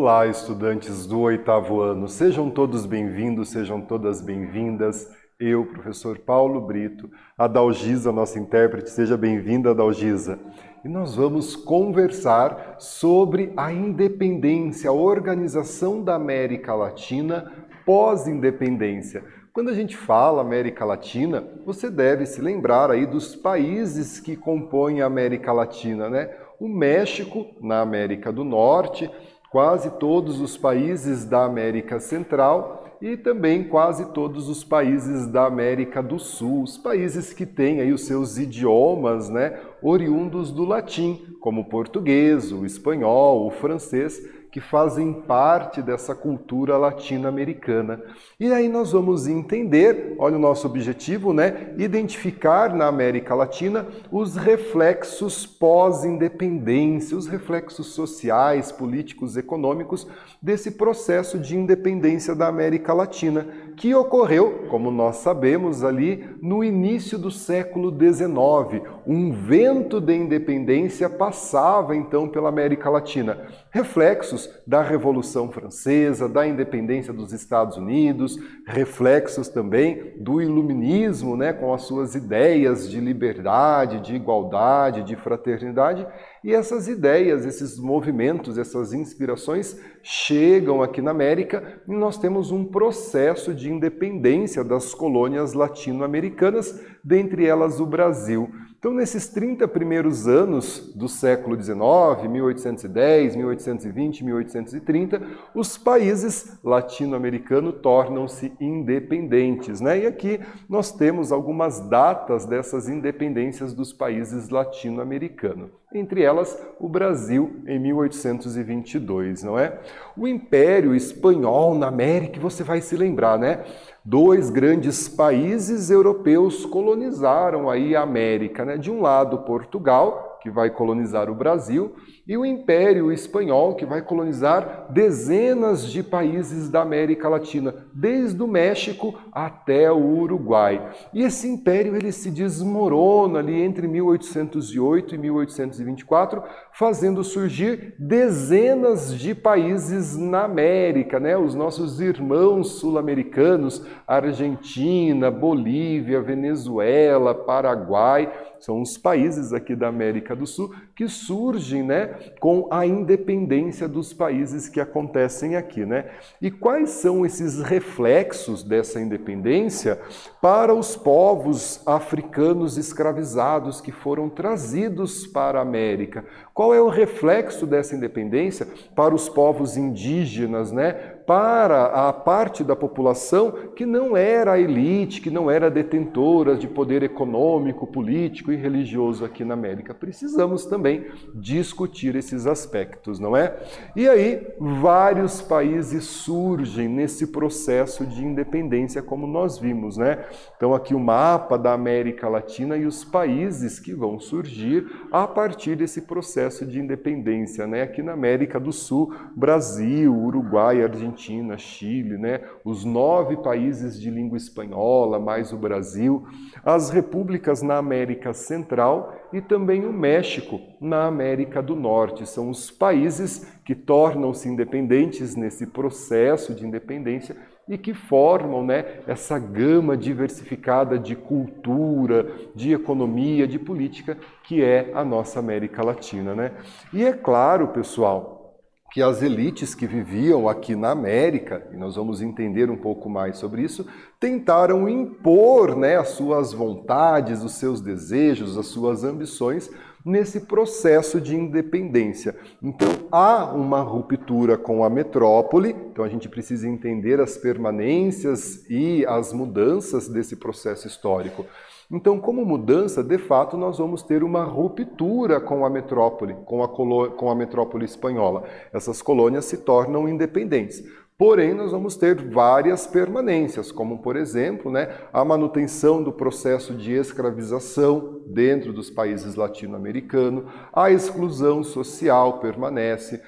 Olá, estudantes do 8º ano. Sejam todos bem-vindos, sejam todas bem-vindas. Eu, professor Paulo Brito, a Dalgisa, nossa intérprete, seja bem-vinda, Dalgisa. E nós vamos conversar sobre a independência, a organização da América Latina pós-independência. Quando a gente fala América Latina, você deve se lembrar aí dos países que compõem a América Latina, né? O México, na América do Norte, quase todos os países da América Central e também quase todos os países da América do Sul, os países que têm aí os seus idiomas, né, oriundos do latim, como o português, o espanhol, o francês, que fazem parte dessa cultura latino-americana. E aí nós vamos entender, olha o nosso objetivo, né? Identificar na América Latina os reflexos pós-independência, os reflexos sociais, políticos, econômicos desse processo de independência da América Latina, que ocorreu, como nós sabemos, ali no início do século XIX. Um vento de independência passava então pela América Latina. Reflexos da Revolução Francesa, da independência dos Estados Unidos, reflexos também do iluminismo, né, com as suas ideias de liberdade, de igualdade, de fraternidade. E essas ideias, esses movimentos, essas inspirações chegam aqui na América e nós temos um processo de independência das colônias latino-americanas, dentre elas o Brasil. Então, nesses 30 primeiros anos do século XIX, 1810, 1820, 1830, os países latino-americanos tornam-se independentes, né? E aqui nós temos algumas datas dessas independências dos países latino-americanos. Entre elas, o Brasil, em 1822, não é? O Império Espanhol na América, você vai se lembrar, né? Dois grandes países europeus colonizaram aí a América, né? De um lado, Portugal, que vai colonizar o Brasil, e o Império Espanhol, que vai colonizar dezenas de países da América Latina, desde o México até o Uruguai. E esse império ele se desmorona ali entre 1808 e 1824, fazendo surgir dezenas de países na América, né? Os nossos irmãos sul-americanos, Argentina, Bolívia, Venezuela, Paraguai, são os países aqui da América do Sul que surgem, né, com a independência dos países que acontecem aqui, né? E quais são esses reflexos dessa independência para os povos africanos escravizados que foram trazidos para a América? Qual é o reflexo dessa independência para os povos indígenas, né? Para a parte da população que não era a elite, que não era detentora de poder econômico, político e religioso aqui na América. Precisamos também discutir esses aspectos, não é? E aí, vários países surgem nesse processo de independência, como nós vimos, né? Então, aqui o mapa da América Latina e os países que vão surgir a partir desse processo de independência, né? Aqui na América do Sul, Brasil, Uruguai, Argentina, Chile, né? Os 9 países de língua espanhola, mais o Brasil, as repúblicas na América Central e também o México na América do Norte. São os países que tornam-se independentes nesse processo de independência e que formam, né, essa gama diversificada de cultura, de economia, de política, que é a nossa América Latina, né? E é claro, pessoal, que as elites que viviam aqui na América, e nós vamos entender um pouco mais sobre isso, tentaram impor, né, as suas vontades, os seus desejos, as suas ambições nesse processo de independência. Então, há uma ruptura com a metrópole, então a gente precisa entender as permanências e as mudanças desse processo histórico. Então, como mudança, de fato, nós vamos ter uma ruptura com a metrópole, com a metrópole espanhola. Essas colônias se tornam independentes. Porém, nós vamos ter várias permanências, como, por exemplo, né, a manutenção do processo de escravização dentro dos países latino-americanos, a exclusão social permanece,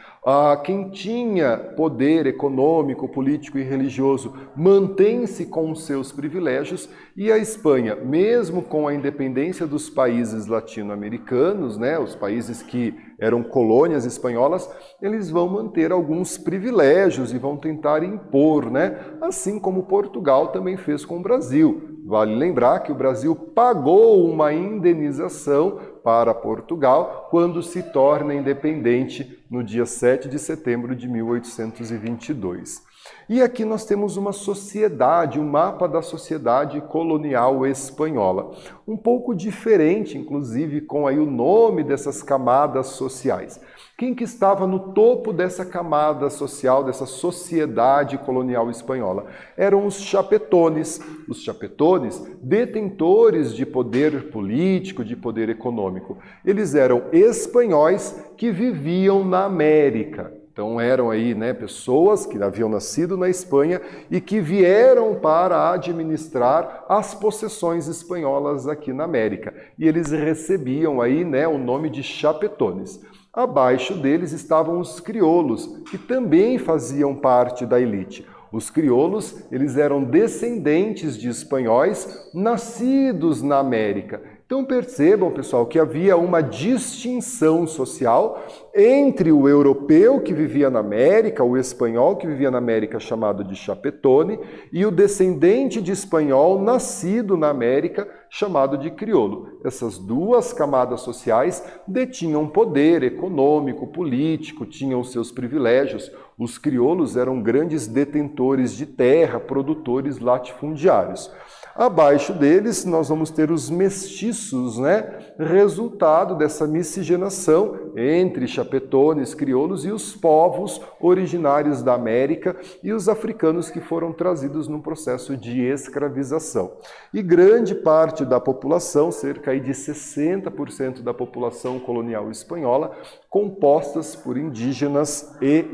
Quem tinha poder econômico, político e religioso mantém-se com os seus privilégios, e a Espanha, mesmo com a independência dos países latino-americanos, né, os países que eram colônias espanholas, eles vão manter alguns privilégios e vão tentar impor, né, assim como Portugal também fez com o Brasil. Vale lembrar que o Brasil pagou uma indenização para Portugal quando se torna independente no dia 7 de setembro de 1822. E aqui nós temos uma sociedade, um mapa da sociedade colonial espanhola. Um pouco diferente, inclusive, com aí o nome dessas camadas sociais. Quem que estava no topo dessa camada social, dessa sociedade colonial espanhola? Eram os chapetones. Os chapetones, detentores de poder político, de poder econômico. Eles eram espanhóis que viviam na América. Então eram aí, né, pessoas que haviam nascido na Espanha e que vieram para administrar as possessões espanholas aqui na América. E eles recebiam aí, né, o nome de chapetones. Abaixo deles estavam os crioulos, que também faziam parte da elite. Os crioulos, eles eram descendentes de espanhóis nascidos na América. Então percebam, pessoal, que havia uma distinção social entre o europeu que vivia na América, o espanhol que vivia na América, chamado de chapetone, e o descendente de espanhol nascido na América, chamado de crioulo. Essas duas camadas sociais detinham poder econômico, político, tinham seus privilégios. Os crioulos eram grandes detentores de terra, produtores latifundiários. Abaixo deles, nós vamos ter os mestiços, né? Resultado dessa miscigenação entre chapetones, crioulos e os povos originários da América e os africanos que foram trazidos num processo de escravização. E grande parte da população, cerca de 60% da população colonial espanhola, compostas por indígenas e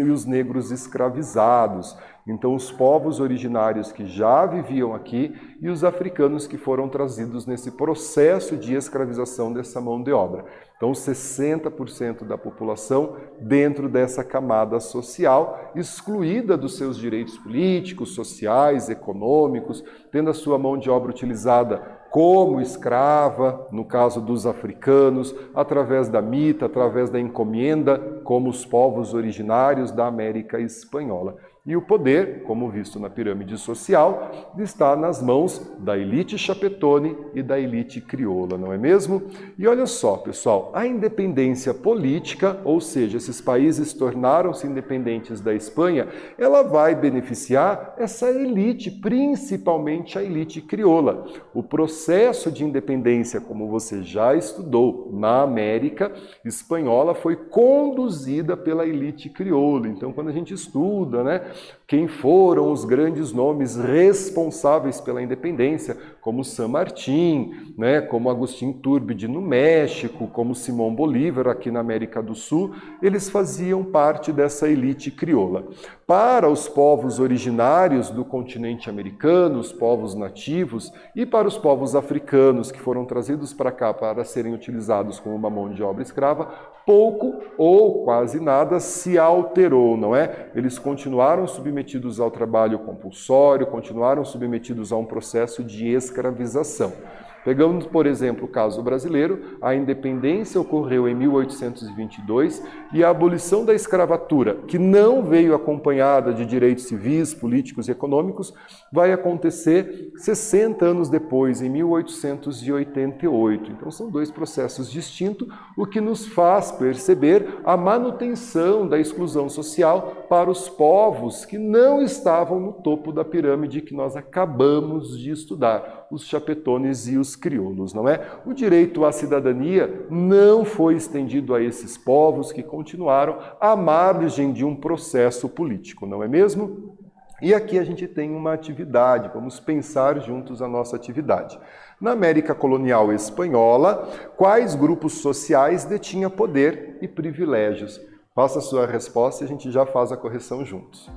os negros escravizados. Então, os povos originários que já viviam aqui e os africanos que foram trazidos nesse processo de escravização dessa mão de obra. Então, 60% da população dentro dessa camada social, excluída dos seus direitos políticos, sociais, econômicos, tendo a sua mão de obra utilizada como escrava, no caso dos africanos, através da mita, através da encomenda, como os povos originários da América Espanhola. E o poder, como visto na pirâmide social, está nas mãos da elite chapetone e da elite crioula, não é mesmo? E olha só, pessoal, a independência política, ou seja, esses países tornaram-se independentes da Espanha, ela vai beneficiar essa elite, principalmente a elite crioula. O processo de independência, como você já estudou na América espanhola, foi conduzida pela elite crioula. Então, quando a gente estuda, né, quem foram os grandes nomes responsáveis pela independência, como San Martín, né, como Agustín Iturbide no México, como Simón Bolívar aqui na América do Sul, eles faziam parte dessa elite crioula. Para os povos originários do continente americano, os povos nativos, e para os povos africanos que foram trazidos para cá para serem utilizados como uma mão de obra escrava, pouco ou quase nada se alterou, não é? Eles continuaram submetidos ao trabalho compulsório, continuaram submetidos a um processo de escravização. Pegando, por exemplo, o caso brasileiro, a independência ocorreu em 1822 e a abolição da escravatura, que não veio acompanhada de direitos civis, políticos e econômicos, vai acontecer 60 anos depois, em 1888. Então são dois processos distintos, o que nos faz perceber a manutenção da exclusão social para os povos que não estavam no topo da pirâmide que nós acabamos de estudar, os chapetones e os crioulos, não é? O direito à cidadania não foi estendido a esses povos que continuaram à margem de um processo político, não é mesmo? E aqui a gente tem uma atividade, vamos pensar juntos a nossa atividade. Na América colonial espanhola, quais grupos sociais detinham poder e privilégios? Faça a sua resposta e a gente já faz a correção juntos.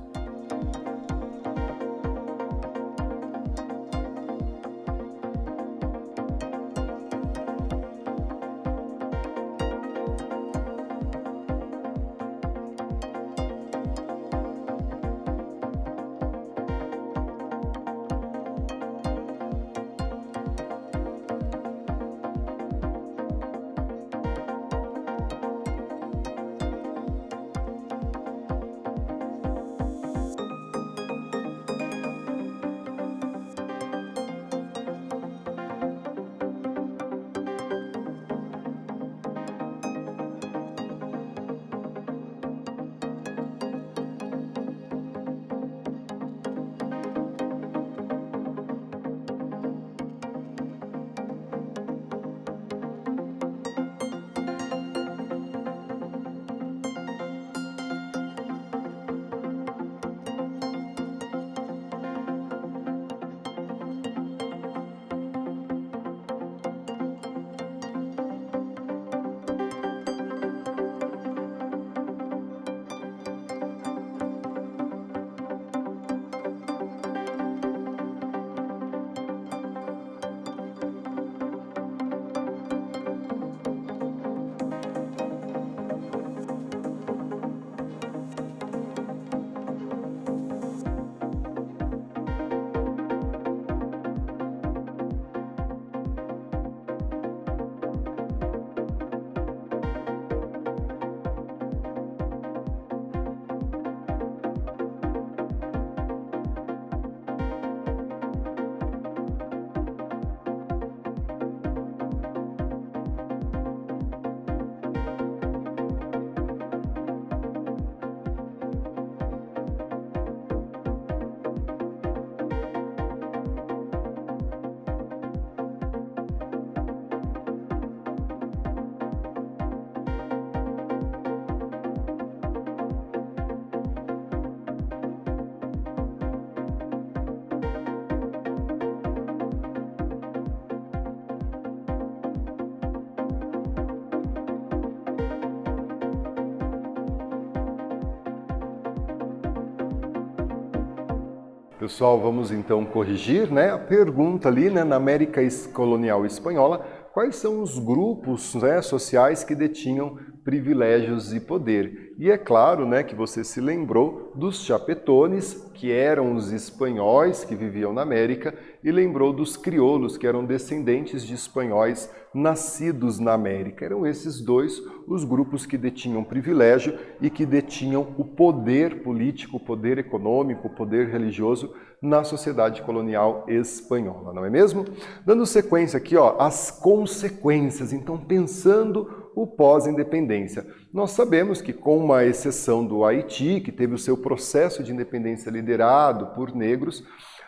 Pessoal, vamos então corrigir, né, a pergunta ali, né, na América colonial espanhola, quais são os grupos, né, sociais que detinham privilégios e poder. E é claro, né, que você se lembrou dos chapetones, que eram os espanhóis que viviam na América, e lembrou dos crioulos, que eram descendentes de espanhóis nascidos na América. Eram esses dois os grupos que detinham privilégio e que detinham o poder político, o poder econômico, o poder religioso na sociedade colonial espanhola, não é mesmo? Dando sequência aqui, ó, as consequências, então pensando o pós-independência. Nós sabemos que, com uma exceção do Haiti, que teve o seu processo de independência liderado por negros,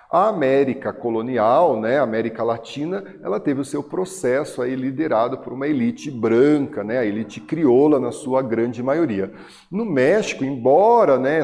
a América colonial, né, a América Latina, ela teve o seu processo aí liderado por uma elite branca, né, a elite crioula na sua grande maioria. No México, embora, né,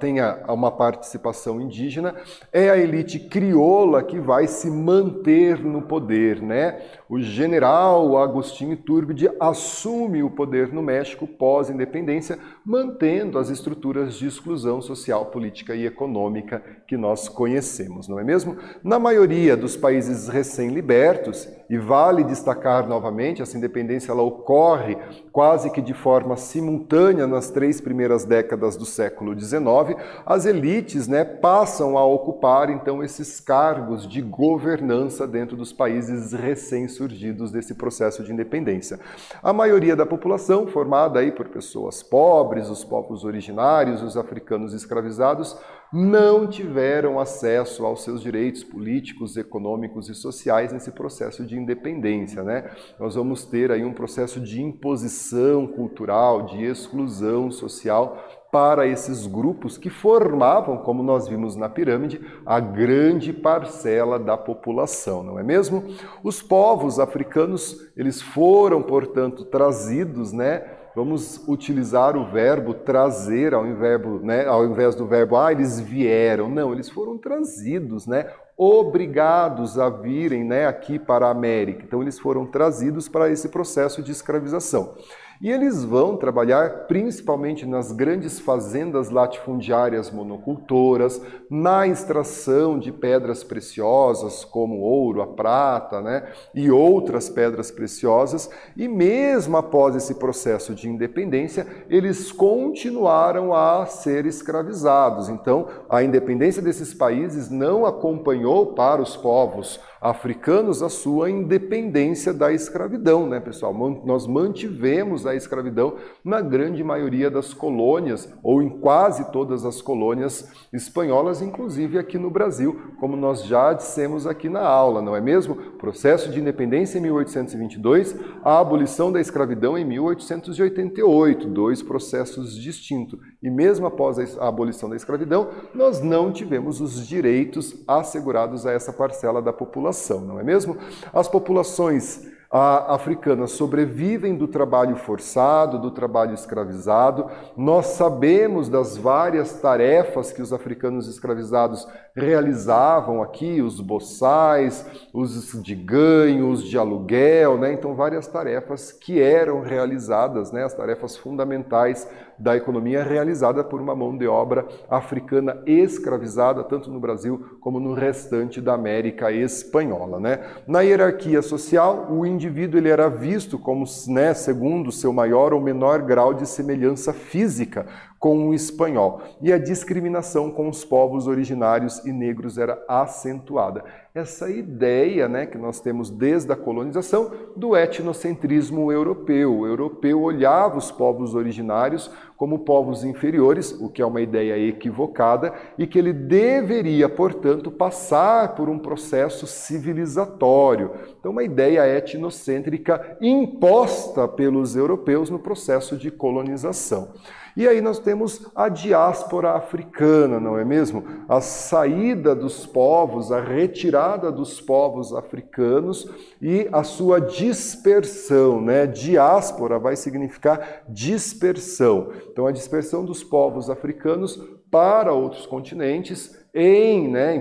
tenha uma participação indígena, é a elite crioula que vai se manter no poder, né? O general Agustín Iturbide assume o poder no México pós-independência, mantendo as estruturas de exclusão social, política e econômica que nós conhecemos, não é mesmo? Na maioria dos países recém-libertos, e vale destacar novamente, essa independência ela ocorre quase que de forma simultânea nas 3 primeiras décadas do século XIX, as elites, né, passam a ocupar então esses cargos de governança dentro dos países recém-surgidos desse processo de independência. A maioria da população, formada aí por pessoas pobres, os povos originários, os africanos escravizados, não tiveram acesso aos seus direitos políticos, econômicos e sociais nesse processo de independência, né? Nós vamos ter aí um processo de imposição cultural, de exclusão social para esses grupos que formavam, como nós vimos na pirâmide, a grande parcela da população, não é mesmo? Os povos africanos, eles foram, portanto, trazidos, né? Vamos utilizar o verbo trazer ao invés do verbo eles vieram. Não, eles foram trazidos, né? Obrigados a virem, né, aqui para a América. Então eles foram trazidos para esse processo de escravização. E eles vão trabalhar principalmente nas grandes fazendas latifundiárias monocultoras, na extração de pedras preciosas como ouro, a prata, né, e outras pedras preciosas, e mesmo após esse processo de independência, eles continuaram a ser escravizados. Então, a independência desses países não acompanhou para os povos africanos a sua independência da escravidão, né, pessoal? Nós mantivemos a escravidão na grande maioria das colônias, ou em quase todas as colônias espanholas, inclusive aqui no Brasil, como nós já dissemos aqui na aula, não é mesmo? Processo de independência em 1822, a abolição da escravidão em 1888, 2 processos distintos. E mesmo após a abolição da escravidão, nós não tivemos os direitos assegurados a essa parcela da população, não é mesmo? As populações africanas sobrevivem do trabalho forçado, do trabalho escravizado. Nós sabemos das várias tarefas que os africanos escravizados realizavam aqui, os boçais, os de ganho, os de aluguel, né? Então várias tarefas que eram realizadas, né? As tarefas fundamentais da economia realizada por uma mão de obra africana escravizada, tanto no Brasil como no restante da América espanhola, né? Na hierarquia social, o indivíduo ele era visto como, né, segundo seu maior ou menor grau de semelhança física com o espanhol. E a discriminação com os povos originários e negros era acentuada. Essa ideia, né, que nós temos desde a colonização do etnocentrismo europeu. O europeu olhava os povos originários como povos inferiores, o que é uma ideia equivocada, e que ele deveria, portanto, passar por um processo civilizatório. Então, uma ideia etnocêntrica imposta pelos europeus no processo de colonização. E aí nós temos a diáspora africana, não é mesmo? A saída dos povos, a retirada dos povos africanos e a sua dispersão, né? Diáspora vai significar dispersão. Então a dispersão dos povos africanos para outros continentes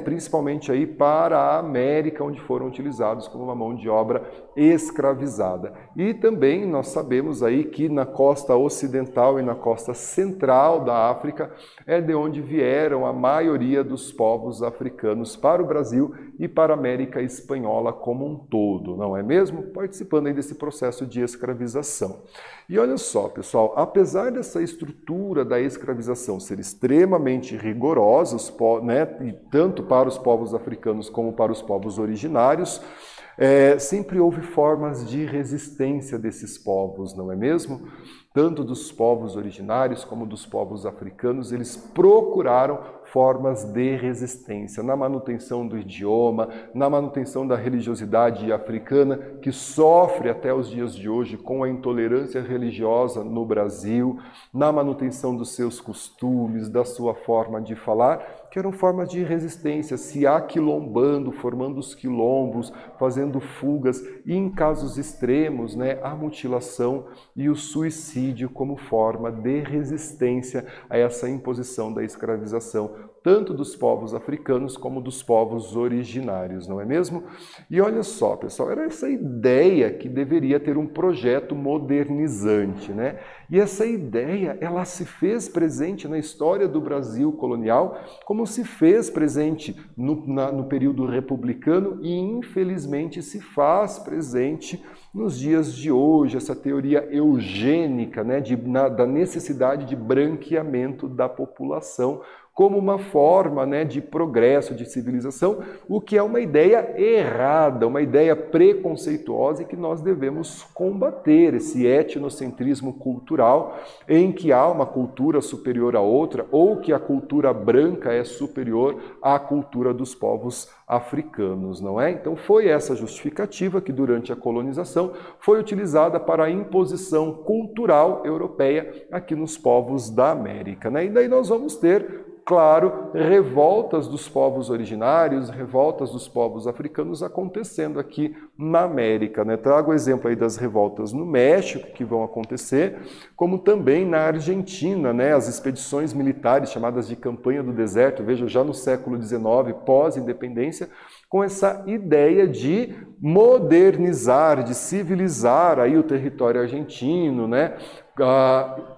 principalmente aí para a América, onde foram utilizados como uma mão de obra escravizada. E também nós sabemos aí que na costa ocidental e na costa central da África é de onde vieram a maioria dos povos africanos para o Brasil e para a América Espanhola como um todo, não é mesmo? Participando aí desse processo de escravização. E olha só, pessoal, apesar dessa estrutura da escravização ser extremamente rigorosa, e tanto para os povos africanos como para os povos originários, sempre houve formas de resistência desses povos, não é mesmo? Tanto dos povos originários como dos povos africanos, eles procuraram formas de resistência na manutenção do idioma, na manutenção da religiosidade africana, que sofre até os dias de hoje com a intolerância religiosa no Brasil, na manutenção dos seus costumes, da sua forma de falar, que eram formas de resistência, se aquilombando, formando os quilombos, fazendo fugas e, em casos extremos, a mutilação e o suicídio como forma de resistência a essa imposição da escravização, tanto dos povos africanos como dos povos originários, não é mesmo? E olha só, pessoal, era essa ideia que deveria ter um projeto modernizante, E essa ideia, ela se fez presente na história do Brasil colonial, como se fez presente no período republicano e, infelizmente, se faz presente nos dias de hoje, essa teoria eugênica, da necessidade de branqueamento da população, como uma forma de progresso, de civilização, o que é uma ideia errada, uma ideia preconceituosa e que nós devemos combater, esse etnocentrismo cultural em que há uma cultura superior à outra ou que a cultura branca é superior à cultura dos povos africanos, não é? Então foi essa justificativa que durante a colonização foi utilizada para a imposição cultural europeia aqui nos povos da América, E daí nós vamos ter, claro, revoltas dos povos originários, revoltas dos povos africanos acontecendo aqui na América. Trago o exemplo aí das revoltas no México, que vão acontecer, como também na Argentina, as expedições militares chamadas de Campanha do Deserto, veja, já no século XIX, pós-independência, com essa ideia de modernizar, de civilizar aí o território argentino,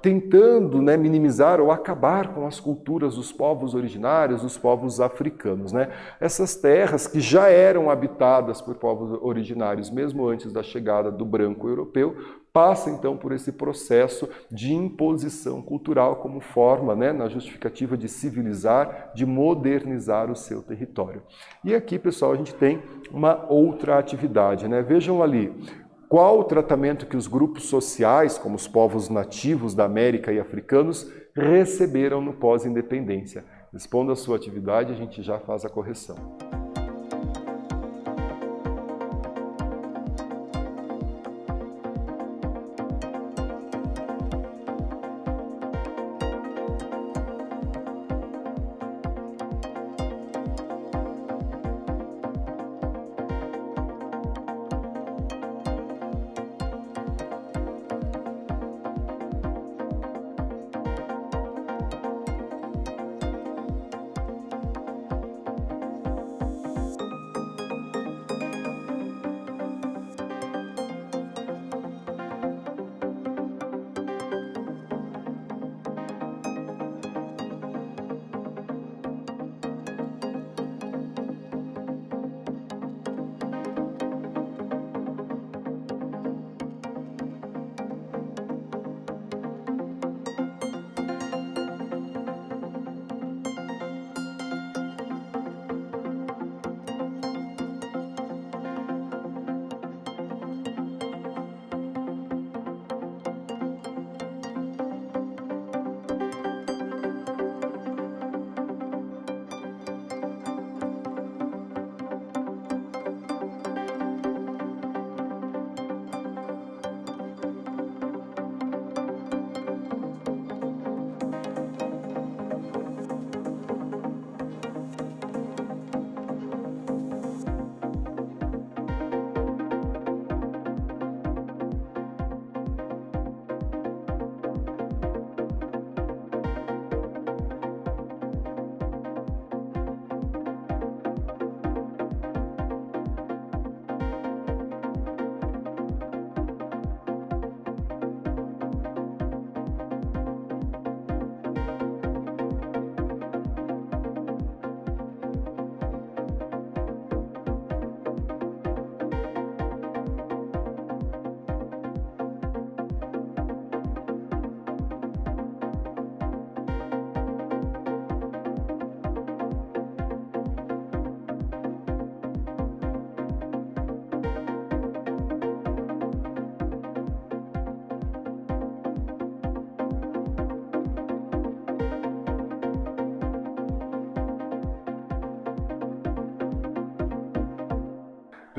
tentando minimizar ou acabar com as culturas dos povos originários, dos povos africanos. Essas terras que já eram habitadas por povos originários, mesmo antes da chegada do branco europeu, passa então por esse processo de imposição cultural como forma, na justificativa de civilizar, de modernizar o seu território. E aqui, pessoal, a gente tem uma outra atividade, Vejam ali, qual o tratamento que os grupos sociais, como os povos nativos da América e africanos, receberam no pós-independência. Responda a sua atividade, a gente já faz a correção.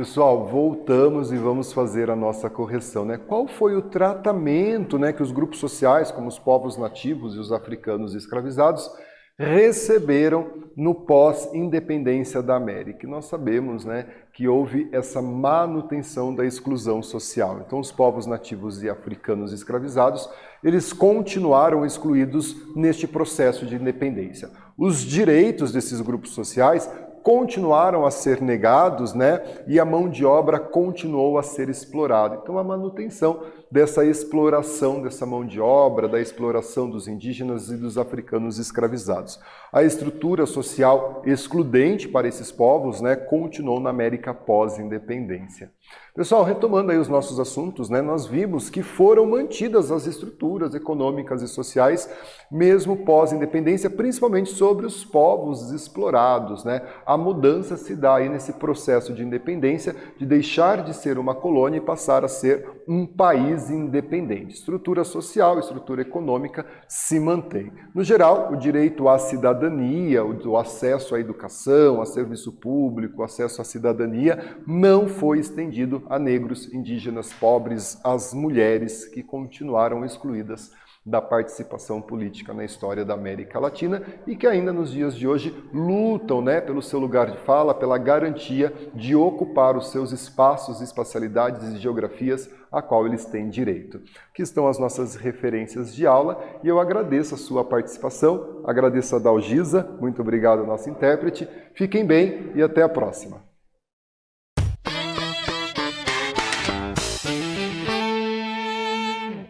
Pessoal, voltamos e vamos fazer a nossa correção, né? Qual foi o tratamento, né, que os grupos sociais, como os povos nativos e os africanos escravizados, receberam no pós-independência da América? E nós sabemos, né, que houve essa manutenção da exclusão social. Então, os povos nativos e africanos escravizados, eles continuaram excluídos neste processo de independência. Os direitos desses grupos sociais continuaram a ser negados, né? E a mão de obra continuou a ser explorada. Então, a manutenção dessa exploração dessa mão de obra, da exploração dos indígenas e dos africanos escravizados. A estrutura social excludente para esses povos, né, continuou na América pós-independência. Pessoal, retomando aí os nossos assuntos, né, nós vimos que foram mantidas as estruturas econômicas e sociais, mesmo pós-independência, principalmente sobre os povos explorados, né? A mudança se dá aí nesse processo de independência, de deixar de ser uma colônia e passar a ser um país independente. Estrutura social, estrutura econômica se mantém. No geral, o direito à cidadania, o acesso à educação, a serviço público, o acesso à cidadania, não foi estendido a negros, indígenas, pobres, às mulheres que continuaram excluídas da participação política na história da América Latina e que ainda nos dias de hoje lutam, né, pelo seu lugar de fala, pela garantia de ocupar os seus espaços, espacialidades e geografias a qual eles têm direito. Aqui estão as nossas referências de aula e eu agradeço a sua participação, agradeço a Dalgisa, muito obrigado, nosso intérprete, fiquem bem e até a próxima.